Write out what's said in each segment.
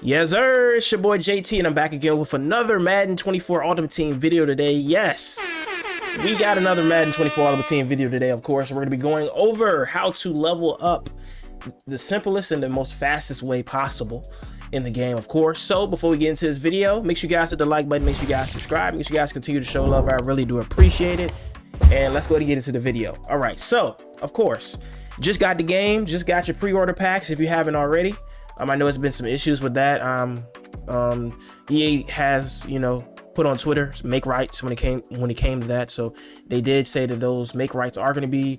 Yes sir, it's your boy JT and I'm back again with another Madden 24 Ultimate Team video today. Yes, we got another Madden 24 Ultimate Team video today. Of course, we're going to be going over how to level up the simplest and the most fastest way possible in the game, of course. So before we get into this video, make sure you guys hit the like button, make sure you guys subscribe, make sure you guys continue to show love. I really do appreciate it. And let's go ahead and get into the video. All right, so of course, just got the game, just got your pre-order packs if you haven't already. I know it's been some issues with that. EA has, put on Twitter make rights when it came to that. So they did say that those make rights are going to be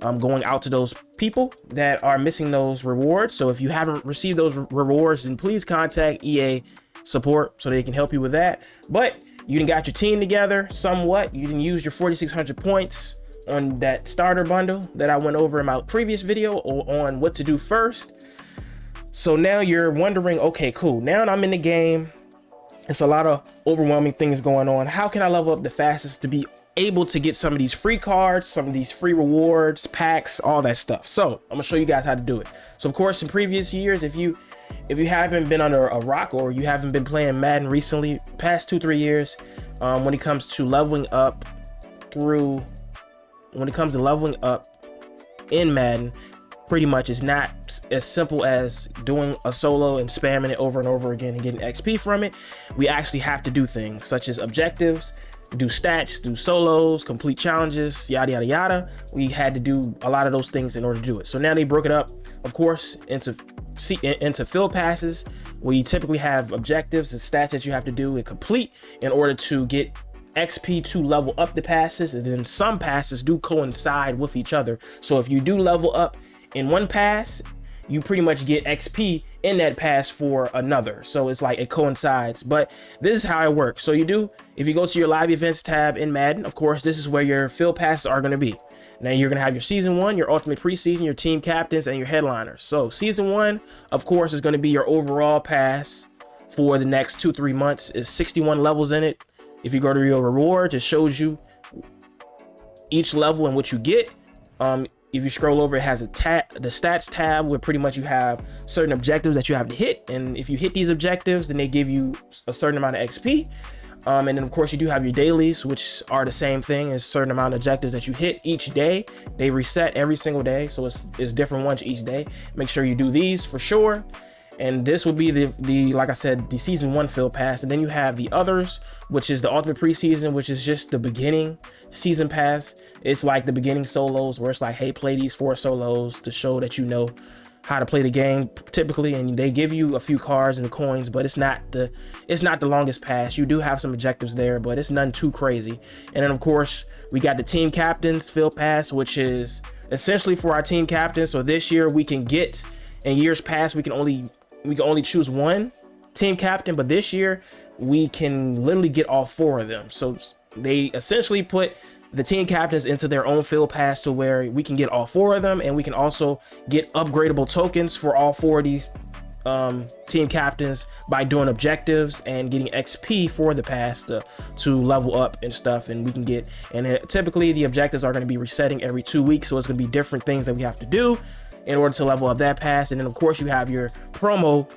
going out to those people that are missing those rewards. So if you haven't received those rewards, then please contact EA support so they can help you with that. But you done got your team together somewhat. You didn't use your 4,600 points on that starter bundle that I went over in my previous video on what to do first. So now you're wondering, okay, cool. Now I'm in the game. It's a lot of overwhelming things going on. How can I level up the fastest to be able to get some of these free cards, some of these free rewards, packs, all that stuff? So I'm gonna show you guys how to do it. So of course, in previous years, if you haven't been under a rock or you haven't been playing Madden recently, past 2-3 years, when it comes to leveling up in Madden, pretty much it's not as simple as doing a solo and spamming it over and over again and getting XP from it. We actually have to do things such as objectives, do stats, do solos, complete challenges, yada yada yada. We had to do a lot of those things in order to do it. So now they broke it up, of course, into field passes, where you typically have objectives and stats that you have to do and complete in order to get XP to level up the passes. And then some passes do coincide with each other. So if you do level up in one pass, you pretty much get XP in that pass for another. So it's like it coincides. But this is how it works. So if you go to your live events tab in Madden, of course, this is where your field passes are going to be. Now you're going to have your season 1, your ultimate preseason, your team captains, and your headliners. So season 1, of course, is going to be your overall pass for the next 2-3 months. Is 61 levels in it. If you go to your rewards, it shows you each level and what you get. If you scroll over, it has the stats tab where pretty much you have certain objectives that you have to hit. And if you hit these objectives, then they give you a certain amount of XP. And then of course you do have your dailies, which are the same thing as certain amount of objectives that you hit each day. They reset every single day. So it's different ones each day. Make sure you do these for sure. And this will be the like I said, the season 1 field pass. And then you have the others, which is the ultimate preseason, which is just the beginning season pass. It's like the beginning solos where it's like, hey, play these 4 solos to show that you know how to play the game typically. And they give you a few cards and coins, but it's not the longest pass. You do have some objectives there, but it's nothing too crazy. And then of course we got the team captains field pass, which is essentially for our team captains. So this year we can get, in years past, we can only choose one team captain, but this year we can literally get all 4 of them. So they essentially put the team captains into their own field pass to where we can get all 4 of them, and we can also get upgradable tokens for all 4 of these team captains by doing objectives and getting XP for the pass to level up and stuff. And we can get, and typically the objectives are going to be resetting every 2 weeks, so it's going to be different things that we have to do in order to level up that pass. And then of course you have your promo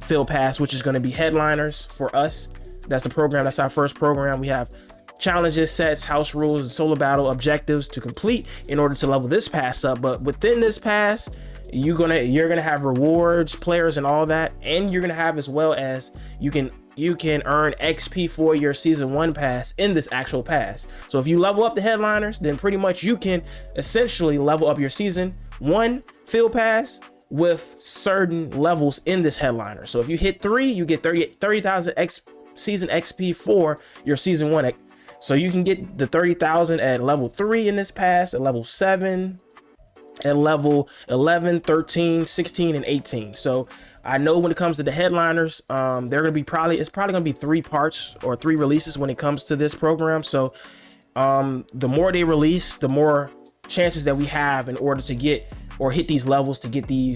field pass, which is going to be headliners for us. That's the program. That's our first program. We have challenges, sets, house rules, and solo battle objectives to complete in order to level this pass up. But within this pass, you're gonna have rewards, players, and all that, and you're gonna have, as well as you can earn XP for your season 1 pass in this actual pass. So if you level up the headliners, then pretty much you can essentially level up your season 1 field pass with certain levels in this headliner. So if you hit 3, you get 30,000 season XP for your season 1. So you can get the 30,000 at level 3 in this pass, at level 7, at level 11, 13, 16, and 18. So I know when it comes to the headliners, it's probably going to be 3 parts or 3 releases when it comes to this program. So the more they release, the more chances that we have in order to get or hit these levels to get the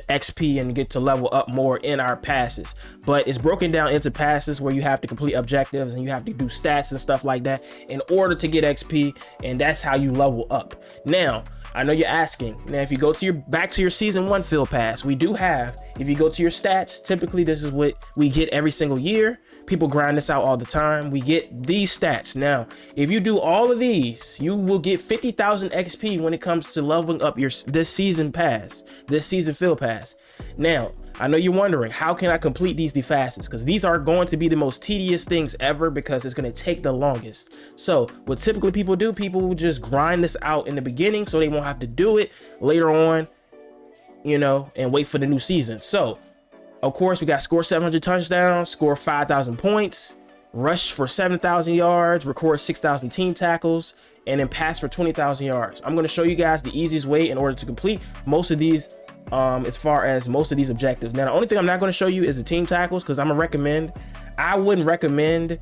XP and get to level up more in our passes. But it's broken down into passes where you have to complete objectives and you have to do stats and stuff like that in order to get XP, and that's how you level up. Now I know you're asking. Now, if you go to your back to your season 1 field pass, we do have, if you go to your stats, typically this is what we get every single year. People grind this out all the time. We get these stats. Now, if you do all of these, you will get 50,000 XP when it comes to leveling up this season field pass. Now, I know you're wondering, how can I complete these the fastest? Because these are going to be the most tedious things ever, because it's going to take the longest. So what typically people do, people will just grind this out in the beginning so they won't have to do it later on, you know, and wait for the new season. So of course we got score 700 touchdowns, score 5,000 points, rush for 7,000 yards, record 6,000 team tackles, and then pass for 20,000 yards. I'm going to show you guys the easiest way in order to complete most of these as far as most of these objectives. Now, the only thing I'm not going to show you is the team tackles, because I wouldn't recommend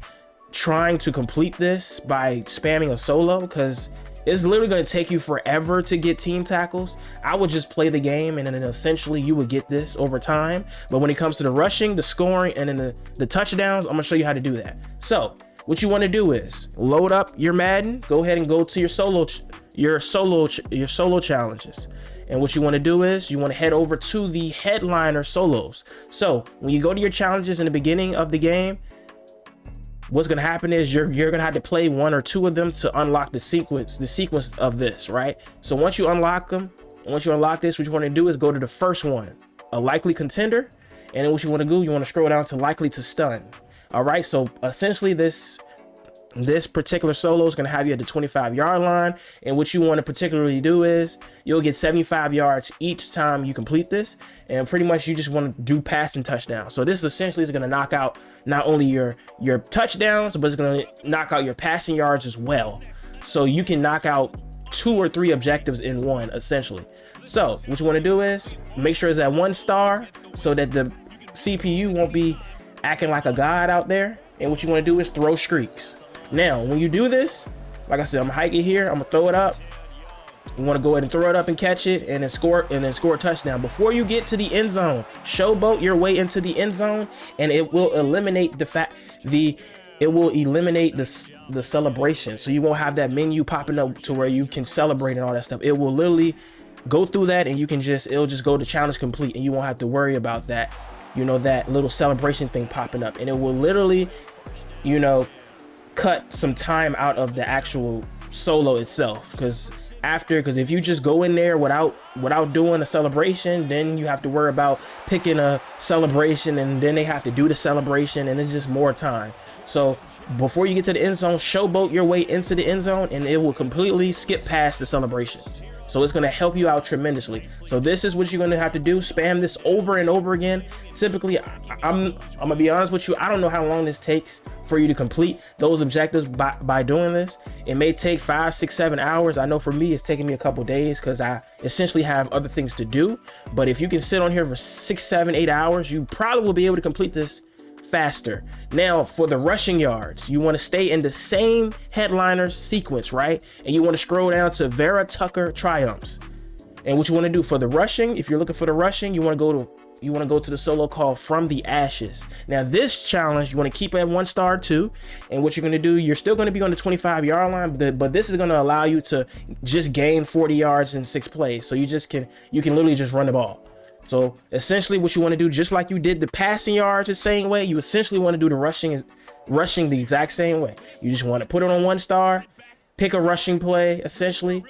trying to complete this by spamming a solo, because it's literally going to take you forever to get team tackles. I would just play the game, and then essentially you would get this over time. But when it comes to the rushing, the scoring, and then the touchdowns, I'm going to show you how to do that. So what you want to do is load up your Madden, go ahead and go to your solo challenges. And what you want to do is you want to head over to the headliner solos. So when you go to your challenges in the beginning of the game, what's going to happen is you're going to have to play 1 or 2 of them to unlock the sequence of this, right? So once you unlock this, what you want to do is go to the first one, a likely contender. And then what you want to do, you want to scroll down to likely to stun. All right. So essentially this particular solo is going to have you at the 25-yard line, and what you want to particularly do is you'll get 75 yards each time you complete this, and pretty much you just want to do passing touchdowns. So this essentially is going to knock out not only your touchdowns, but it's going to knock out your passing yards as well. So you can knock out 2 or 3 objectives in one, essentially. So what you want to do is make sure it's at 1 star so that the CPU won't be acting like a god out there. And what you want to do is throw streaks. Now, when you do this, like I said, I'm gonna hike it here. I'm gonna throw it up. You want to go ahead and throw it up and catch it, and then score a touchdown. Before you get to the end zone, showboat your way into the end zone, and it will eliminate the celebration. So you won't have that menu popping up to where you can celebrate and all that stuff. It will literally go through that, and it'll just go to challenge complete, and you won't have to worry about that, you know, that little celebration thing popping up. And it will literally, you know, cut some time out of the actual solo itself, because if you just go in there without doing a celebration, then you have to worry about picking a celebration, and then they have to do the celebration, and it's just more time. So before you get to the end zone, showboat your way into the end zone, and it will completely skip past the celebrations. So it's going to help you out tremendously. So this is what you're going to have to do. Spam this over and over again. Typically, I'm going to be honest with you, I don't know how long this takes for you to complete those objectives by doing this. It may take 5, 6, 7 hours. I know for me, it's taking me a couple days because I essentially have other things to do. But if you can sit on here for 6, 7, 8 hours, you probably will be able to complete this faster. Now, for the rushing yards, you want to stay in the same headliner sequence, right? And you want to scroll down to Vera Tucker triumphs. And what you want to do for the rushing, if you're looking for the rushing, you want to go to the solo called From the Ashes. Now, this challenge, you want to keep it at 1 star too. And what you're going to do, you're still going to be on the 25-yard line, but this is going to allow you to just gain 40 yards in 6 plays. So you can literally just run the ball. So essentially what you want to do, just like you did the passing yards the same way, you essentially want to do the rushing the exact same way. You just want to put it on 1 star, pick a rushing play, essentially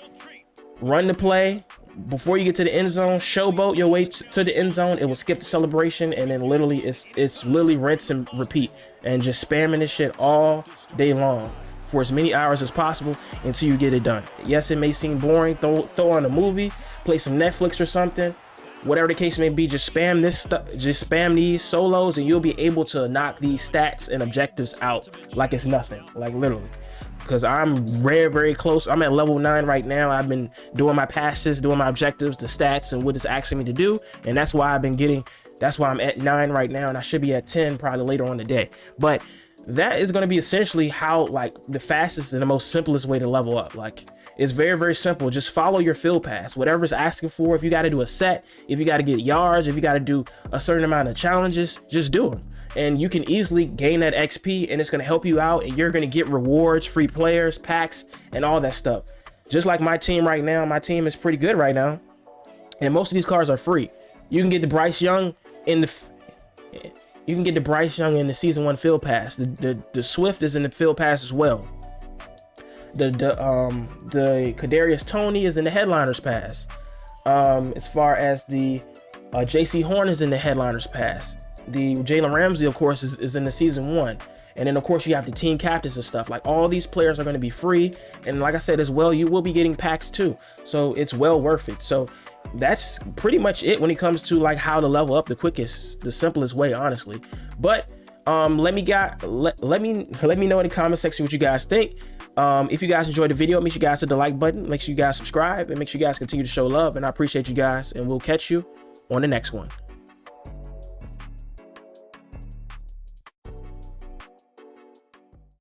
run the play. Before you get to the end zone, showboat your way to the end zone. It will skip the celebration, and then literally it's literally rinse and repeat, and just spamming this shit all day long for as many hours as possible until you get it done. Yes, it may seem boring. Throw on a movie, play some Netflix or something. Whatever the case may be, just spam this stuff, just spam these solos, and you'll be able to knock these stats and objectives out like it's nothing, like literally. Because I'm very close. I'm at level 9 right now. I've been doing my passes, doing my objectives, the stats, and what it's asking me to do, and that's why I'm at 9 right now, and I should be at 10 probably later on today. But that is going to be essentially how, like, the fastest and the most simplest way to level up. Like, it's very simple. Just follow your field pass, whatever it's asking for. If you got to do a set, if you got to get yards, if you got to do a certain amount of challenges, just do them. And you can easily gain that XP, and it's going to help you out, and you're going to get rewards, free players, packs, and all that stuff. Just like my team right now, my team is pretty good right now, and most of these cards are free. You can get the Bryce Young in the season 1 field pass. The Swift is in the field pass as well. The Kadarius Toney is in the headliners pass. As far as the JC Horn is in the headliners pass. The Jalen Ramsey, of course, is in the season 1. And then, of course, you have the team captains and stuff. Like, all these players are going to be free. And like I said as well, you will be getting packs too. So it's well worth it. So that's pretty much it when it comes to like how to level up the quickest, the simplest way, honestly. But let me know in the comment section what you guys think. If you guys enjoyed the video, make sure you guys hit the like button, make sure you guys subscribe, and make sure you guys continue to show love. And I appreciate you guys, and we'll catch you on the next one.